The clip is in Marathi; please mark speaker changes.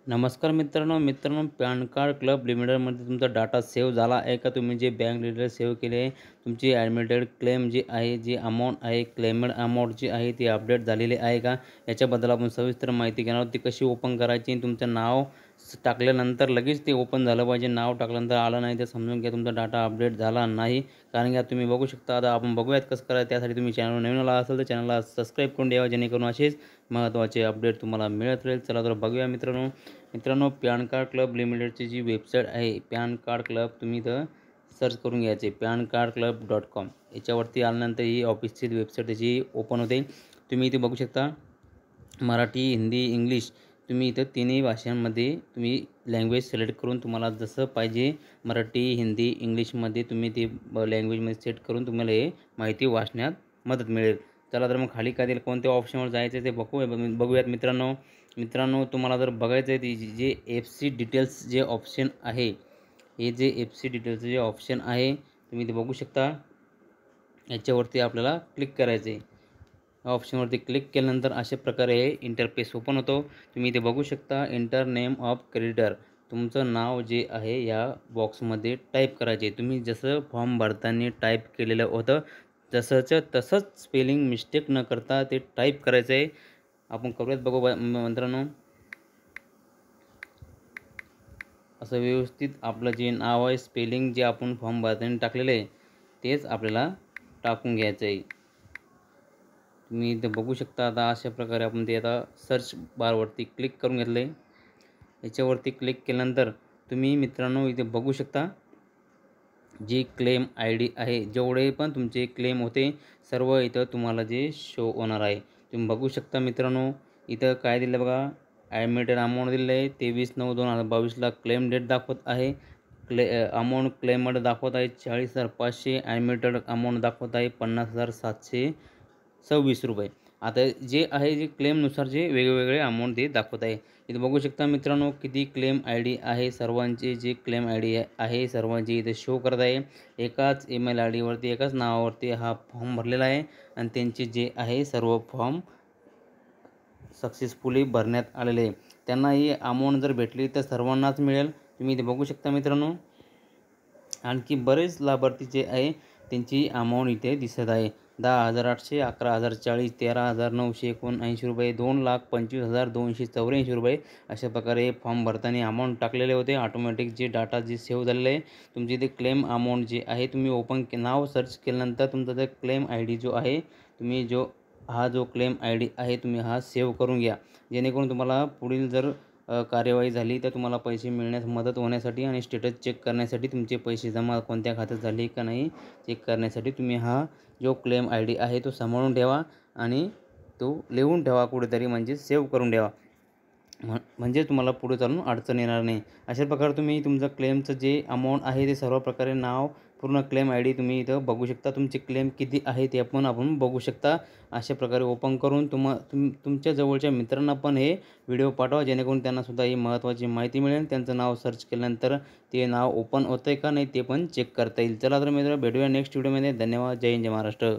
Speaker 1: नमस्कार मित्रांनो, पॅन कार्ड क्लब लिमिटेडमध्ये तुमचा डाटा सेव्ह झाला आहे का? तुम्ही जे बँक डिटेल्स सेव्ह केले आहे, तुमची ॲडमिटेड क्लेम जी आहे, जी अमाऊंट आहे, क्लेमेड अमाऊंट जी आहे ती अपडेट झालेली आहे का? याच्याबद्दल आपण सविस्तर माहिती घेणार आहोत. ती कशी ओपन करायची? तुमचं नाव टाकल्यानंतर लगेच ते ओपन झालं पाहिजे. नाव टाकल्यानंतर आलं नाही तर समजून घ्या तुमचा डाटा अपडेट झाला नाही. कारण की तुम्ही बघू शकता. आता आपण बघूयात कसं करायचं. त्यासाठी तुम्ही चॅनलवर नवीन आला असाल तर चॅनलला सबस्क्राईब करून ठेवा, जेणेकरून असेच महत्त्वाचे अपडेट तुम्हाला मिळत राहील. चला तर बघूया मित्रांनो, पॅन कार्ड क्लब लिमिटेडची जी वेबसाईट आहे, पॅन कार्ड क्लब, तुम्ही इथं सर्च करून घ्यायचे PANcardClub.com. याच्यावरती आल्यानंतर ही ऑफिसची वेबसाईट त्याची ओपन होते. तुम्ही इथे बघू शकता मराठी, हिंदी, इंग्लिश. तुम्ही इथं तिन्ही भाषांमध्ये तुम्ही लँग्वेज सिलेक्ट करून तुम्हाला जसं पाहिजे मराठी, हिंदी, इंग्लिशमध्ये तुम्ही ते लँग्वेजमध्ये सेट करून तुम्हाला हे माहिती वाचण्यात मदत मिळेल. चला तर मग खाली काय कोणत्या ऑप्शनवर जायचं ते बघूयात मित्रांनो, तुम्हाला जर बघायचं आहे जे FC डिटेल्स जे ऑप्शन आहे, हे जे FC डिटेल्सचे जे ऑप्शन आहे तुम्ही ते बघू शकता. याच्यावरती आपल्याला क्लिक करायचं आहे. ऑप्शनवरती क्लिक केल्यानंतर अशा प्रकारे हे इंटरफेस ओपन होतो. तुम्ही इथे बघू शकता एंटर नेम ऑफ क्रेडिटर. तुमचं नाव जे आहे या बॉक्समध्ये टाईप करायचे. तुम्ही जसं फॉर्म भरताना टाईप केलेलं होतं तसंच स्पेलिंग मिस्टेक न करता ते टाईप करायचं आहे. आपण करूयात बघू मित्रांनो. असं व्यवस्थित आपलं जे नाव आहे, स्पेलिंग जे आपण फॉर्म भरताना टाकलेलं आहे तेच आपल्याला टाकून घ्यायचं आहे. तुम्ही इथे बघू शकता. आता अशा प्रकारे आपण ते आता सर्च बारवरती क्लिक करून घेतलं आहे. याच्यावरती क्लिक केल्यानंतर तुम्ही मित्रांनो इथे बघू शकता जी क्लेम ID आहे, जेवढे पण तुमचे क्लेम होते सर्व इथं तुम्हाला जे शो होणार आहे. तुम्ही बघू शकता मित्रांनो, इथं काय दिलं बघा, ॲडमिटेड अमाऊंट दिलेलं आहे 23/9/2022ला. क्लेम डेट दाखवत आहे, अमाऊंट क्लेमड दाखवत आहे 40,500. ॲडमिटेड अमाऊंट दाखवत आहे 50,726 रुपये. आता जे आहे जे क्लेमनुसार जे वेगवेगळे अमाऊंट ते दाखवत आहे. इथे बघू शकता मित्रांनो किती क्लेम ID आहे. सर्वांचे जे क्लेम ID आहे सर्वांचे इथे शो करत आहे. एकाच ईमेल ID वरती एकाच नावावरती हा फॉर्म भरलेला आहे आणि त्यांचे जे आहे सर्व फॉर्म सक्सेसफुली भरण्यात आलेले आहे. त्यांना ही अमाऊंट जर भेटली तर सर्वांनाच मिळेल. तुम्ही इथे बघू शकता मित्रांनो. आणखी बरेच लाभार्थी जे आहे त्यांची अमाऊंट इथे दिसत आहे. 10,800, 11,040, 13,979 रुपये, 2,25,284 रुपये. अशा प्रकारे फॉर्म भरताना अमाऊंट टाकलेले होते. ऑटोमॅटिक जे डाटा जे सेव्ह झालेलं आहे तुमची ते क्लेम अमाऊंट जे आहे तुम्ही नाव सर्च केल्यानंतर तुमचा ते क्लेम ID जो आहे तुम्ही हा जो क्लेम ID आहे तुम्ही हा सेव्ह करून घ्या. जेणेकरून तुम्हाला पुढील जर कार्यवाही झाली तर तुम्हाला पैसे मिळण्यास मदत होण्यासाठी आणि स्टेटस चेक करण्यासाठी तुमचे पैसे जमा कोणत्या खात्यात झाले का नाही चेक करण्यासाठी तुम्ही हा जो क्लेम ID आहे तो सांभाळून ठेवा आणि तो लिहून ठेवा कुठेतरी, म्हणजे सेव्ह करून ठेवा. म्हणजे तुम्हाला पुढे चालून अडचण येणार नाही. अशा प्रकारे तुम्ही तुमचं क्लेमचं जे अमाऊंट आहे ते सर्व प्रकारे नाव, पूर्ण क्लेम ID तुम्ही इथं बघू शकता. तुमचे क्लेम किती आहे ते आपण बघू शकता. अशा प्रकारे ओपन करून तुमच्या जवळच्या मित्रांना पण हे व्हिडिओ पाठवा, जेणेकरून त्यांनासुद्धा ही महत्त्वाची माहिती मिळेल. त्यांचं नाव सर्च केल्यानंतर ते नाव ओपन होतं आहे का नाही ते पण चेक करता येईल. चला तर मित्रांनो, भेटूया नेक्स्ट व्हिडिओमध्ये. धन्यवाद. जय हिंद, जय महाराष्ट्र.